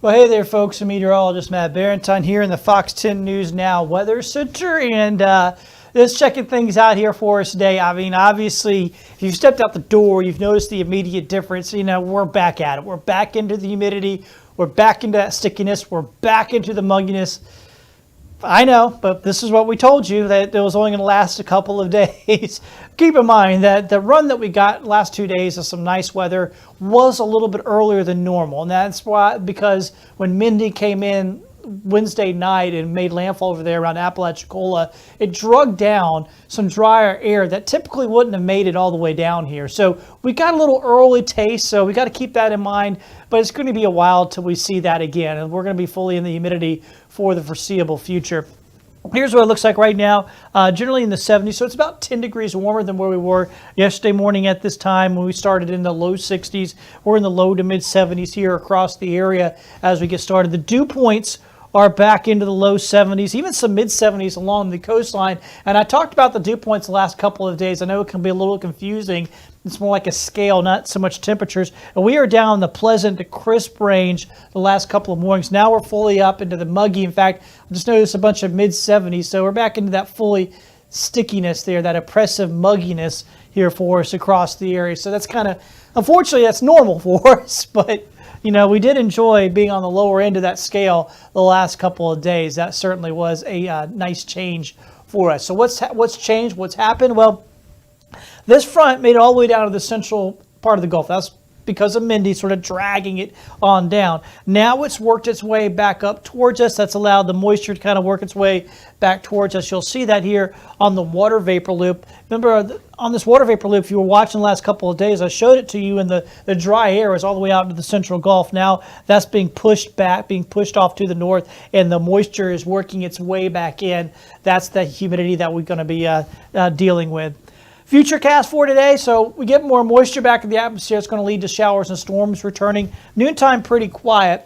Well, hey there, folks. I'm meteorologist Matt Barentine here in the Fox 10 News Now Weather Center, and just checking things out here for us today. I mean, obviously, if you've stepped out the door, you've noticed the immediate difference. You know, we're back at it. We're back into the humidity. We're back into that stickiness. We're back into the mugginess. I know, but this is what we told you, that it was only going to last a couple of days. Keep in mind that the run that we got last 2 days of some nice weather was a little bit earlier than normal. And that's why, because when Mindy came in Wednesday night and made landfall over there around Apalachicola, it drug down some drier air that typically wouldn't have made it all the way down here. So we got a little early taste, so we got to keep that in mind. But it's going to be a while till we see that again, and we're going to be fully in the humidity for the foreseeable future. Here's what it looks like right now, generally in the 70s, so it's about 10 degrees warmer than where we were yesterday morning at this time when we started in the low 60s. We're in the low to mid 70s here across the area as we get started. The dew points are back into the low 70s, even some mid 70s along the coastline. And I talked about the dew points the last couple of days. I know it can be a little confusing. It's more like a scale, not so much temperatures. And we are down in the pleasant to crisp range the last couple of mornings. Now we're fully up into the muggy. In fact, I just noticed a bunch of mid 70s. So we're back into that fully stickiness there, that oppressive mugginess here for us across the area. So that's kind of, unfortunately, that's normal for us, but you know, we did enjoy being on the lower end of that scale the last couple of days. That certainly was a nice change for us. So what's changed? What's happened? Well, this front made it all the way down to the central part of the Gulf. That's because of Mindy sort of dragging it on down. Now it's worked its way back up towards us. That's allowed the moisture to kind of work its way back towards us. You'll see that here on the water vapor loop. Remember, on this water vapor loop, if you were watching the last couple of days, I showed it to you, and the dry air is all the way out into the central Gulf. Now that's being pushed back, being pushed off to the north, and the moisture is working its way back in. That's the humidity that we're going to be dealing with. Futurecast for today, so we get more moisture back in the atmosphere. It's going to lead to showers and storms returning. Noontime pretty quiet.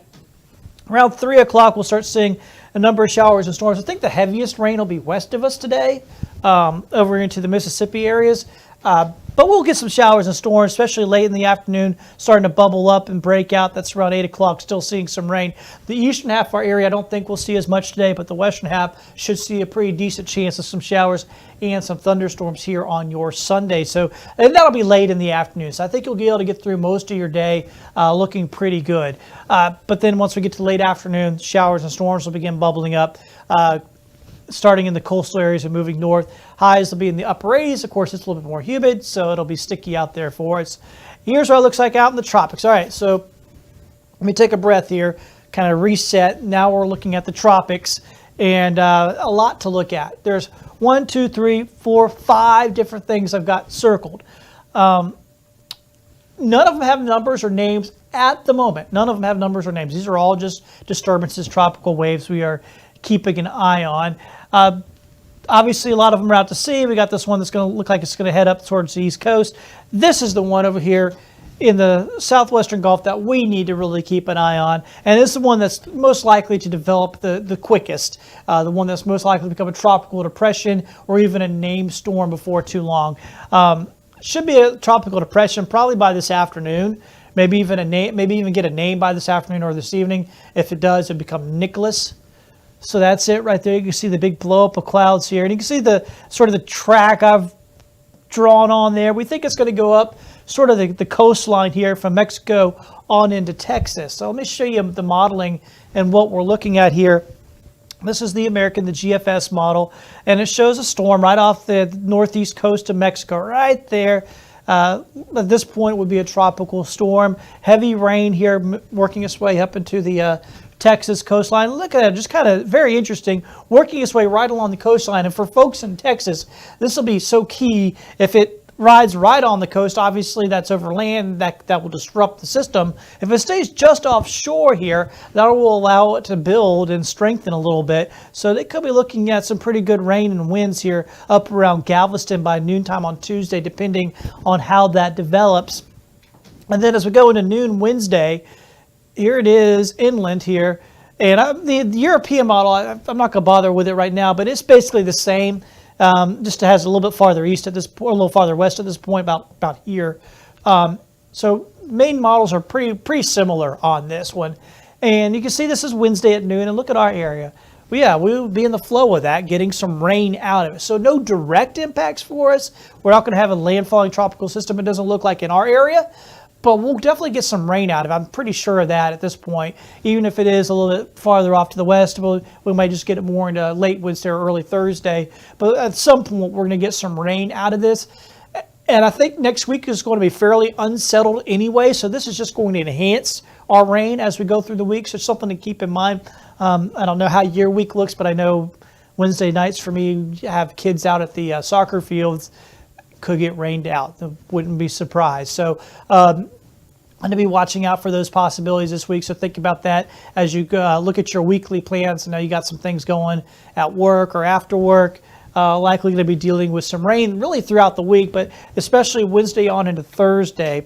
Around 3 o'clock, we'll start seeing a number of showers and storms. I think the heaviest rain will be west of us today, over into the Mississippi areas. But we'll get some showers and storms, especially late in the afternoon, starting to bubble up and break out. That's around 8 o'clock, still seeing some rain. The eastern half of our area, I don't think we'll see as much today, but the western half should see a pretty decent chance of some showers and some thunderstorms here on your Sunday. So, and that'll be late in the afternoon. So I think you'll be able to get through most of your day looking pretty good. But then once we get to late afternoon, showers and storms will begin bubbling up. Starting in the coastal areas and moving north. Highs will be in the upper 80s. Of course, it's a little bit more humid, so it'll be sticky out there for us. Here's what it looks like out in the tropics. All right, so let me take a breath here, kind of reset. Now we're looking at the tropics, and a lot to look at. There's 1, 2, 3, 4, 5 different things I've got circled. None of them have numbers or names at the moment. None of them have numbers or names. These are all just disturbances, tropical waves we are keeping an eye on. Obviously, a lot of them are out to sea. We got this one that's going to look like it's going to head up towards the East Coast. This is the one over here in the southwestern Gulf that we need to really keep an eye on. And this is the one that's most likely to develop the quickest, the one that's most likely to become a tropical depression or even a named storm before too long. Should be a tropical depression probably by this afternoon. Maybe even get a name by this afternoon or this evening. If it does, it'll become Nicholas. So that's it right there. You can see the big blow up of clouds here. And you can see the sort of the track I've drawn on there. We think it's going to go up sort of the coastline here from Mexico on into Texas. So let me show you the modeling and what we're looking at here. This is the GFS model, and it shows a storm right off the northeast coast of Mexico, right there. At this point would be a tropical storm. Heavy rain here working its way up into the Texas coastline. Look at it, just kind of very interesting, working its way right along the coastline. And for folks in Texas, this will be so key. If it rides right on the coast, obviously that's over land, that will disrupt the system. If it stays just offshore here, that will allow it to build and strengthen a little bit. So they could be looking at some pretty good rain and winds here up around Galveston by noontime on Tuesday, depending on how that develops. And then as we go into noon Wednesday, here it is inland here. And the European model, I'm not going to bother with it right now, but it's basically the same. Just has a little bit farther east at this point, a little farther west at this point, about here. So main models are pretty similar on this one. And you can see this is Wednesday at noon, and look at our area. Well, yeah, we will be in the flow of that, getting some rain out of it. So no direct impacts for us. We're not going to have a landfalling tropical system. It doesn't look like in our area, but we'll definitely get some rain out of it. I'm pretty sure of that at this point. Even if it is a little bit farther off to the west, we might just get it more into late Wednesday or early Thursday. But at some point, we're going to get some rain out of this. And I think next week is going to be fairly unsettled anyway, so this is just going to enhance our rain as we go through the week. So something to keep in mind. I don't know how your week looks, but I know Wednesday nights for me, have kids out at the soccer fields, could get rained out. Wouldn't be surprised. So I'm going to be watching out for those possibilities this week. So think about that as you look at your weekly plans. I know you got some things going at work or after work. Likely going to be dealing with some rain really throughout the week, but especially Wednesday on into Thursday,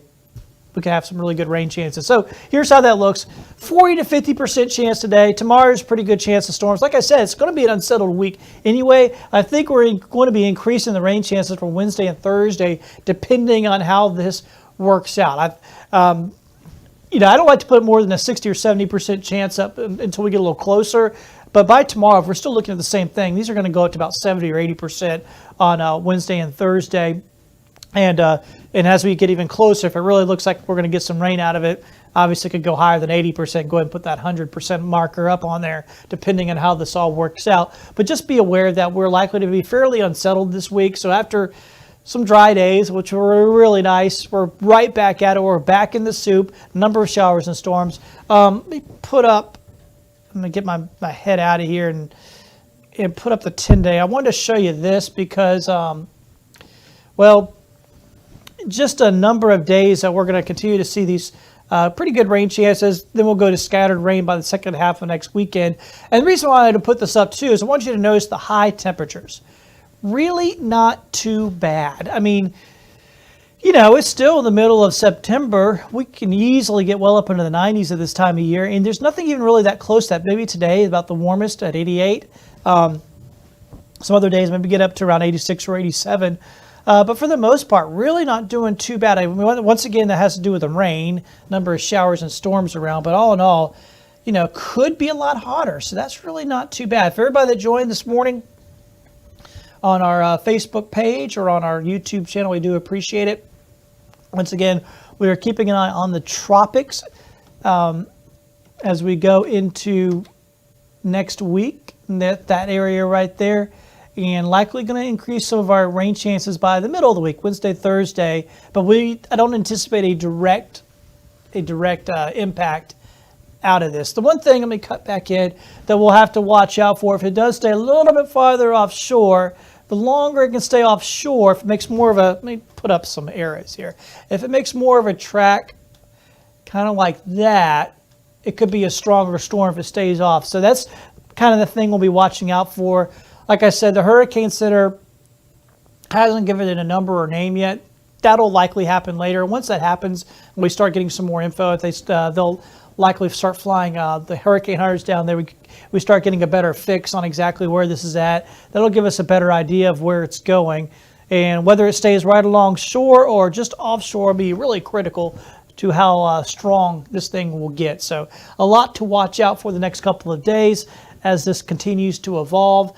we can have some really good rain chances. So here's how that looks. 40 to 50% chance today. Tomorrow's pretty good chance of storms. Like I said, it's going to be an unsettled week anyway. I think we're going to be increasing the rain chances for Wednesday and Thursday, depending on how this works out. I don't like to put more than a 60 or 70% chance up until we get a little closer. But by tomorrow, if we're still looking at the same thing, these are going to go up to about 70 or 80% on Wednesday and Thursday. And as we get even closer, if it really looks like we're going to get some rain out of it, obviously it could go higher than 80%. Go ahead and put that 100% marker up on there, depending on how this all works out. But just be aware that we're likely to be fairly unsettled this week. So after some dry days, which were really nice, we're right back at it. We're back in the soup. Number of showers and storms. Let me put up. I'm going to get my head out of here and put up the 10-day. I wanted to show you this because, just a number of days that we're going to continue to see these pretty good rain chances. Then we'll go to scattered rain by the second half of next weekend. And the reason why I had to put this up, too, is I want you to notice the high temperatures. Really not too bad. I mean, it's still in the middle of September. We can easily get well up into the 90s at this time of year, and there's nothing even really that close to that. Maybe today about the warmest at 88. Some other days maybe get up to around 86 or 87. But for the most part, really not doing too bad. I mean, once again, that has to do with the rain, number of showers and storms around. But all in all, could be a lot hotter. So that's really not too bad. For everybody that joined this morning on our Facebook page or on our YouTube channel, we do appreciate it. Once again, we are keeping an eye on the tropics as we go into next week, that area right there, and likely going to increase some of our rain chances by the middle of the week, Wednesday, Thursday. But I don't anticipate a direct impact out of this. The one thing, let me cut back in, that we'll have to watch out for, if it does stay a little bit farther offshore, the longer it can stay offshore, if it makes more of a, let me put up some arrows here. If it makes more of a track, kind of like that, it could be a stronger storm if it stays off. So that's kind of the thing we'll be watching out for. Like I said, the Hurricane Center hasn't given it a number or name yet. That'll likely happen later. Once that happens, when we start getting some more info, they'll likely start flying the hurricane hunters down there. We start getting a better fix on exactly where this is at. That'll give us a better idea of where it's going. And whether it stays right along shore or just offshore will be really critical to how strong this thing will get. So a lot to watch out for the next couple of days as this continues to evolve.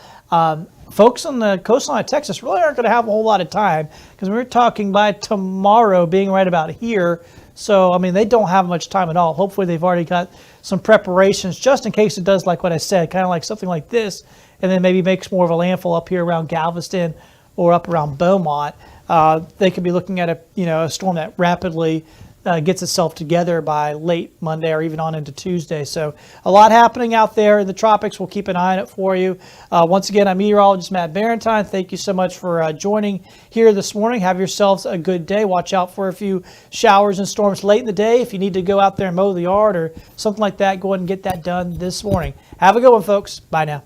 Folks on the coastline of Texas really aren't going to have a whole lot of time, because we're talking by tomorrow being right about here. So, I mean, they don't have much time at all. Hopefully they've already got some preparations just in case it does like what I said, kind of like something like this, and then maybe makes more of a landfall up here around Galveston or up around Beaumont. They could be looking at a storm that rapidly gets itself together by late Monday or even on into Tuesday. So a lot happening out there in the tropics. We'll keep an eye on it for you. Once again, I'm meteorologist Matt Barentine. Thank you so much for joining here this morning. Have yourselves a good day. Watch out for a few showers and storms late in the day. If you need to go out there and mow the yard or something like that, go ahead and get that done this morning. Have a good one, folks. Bye now.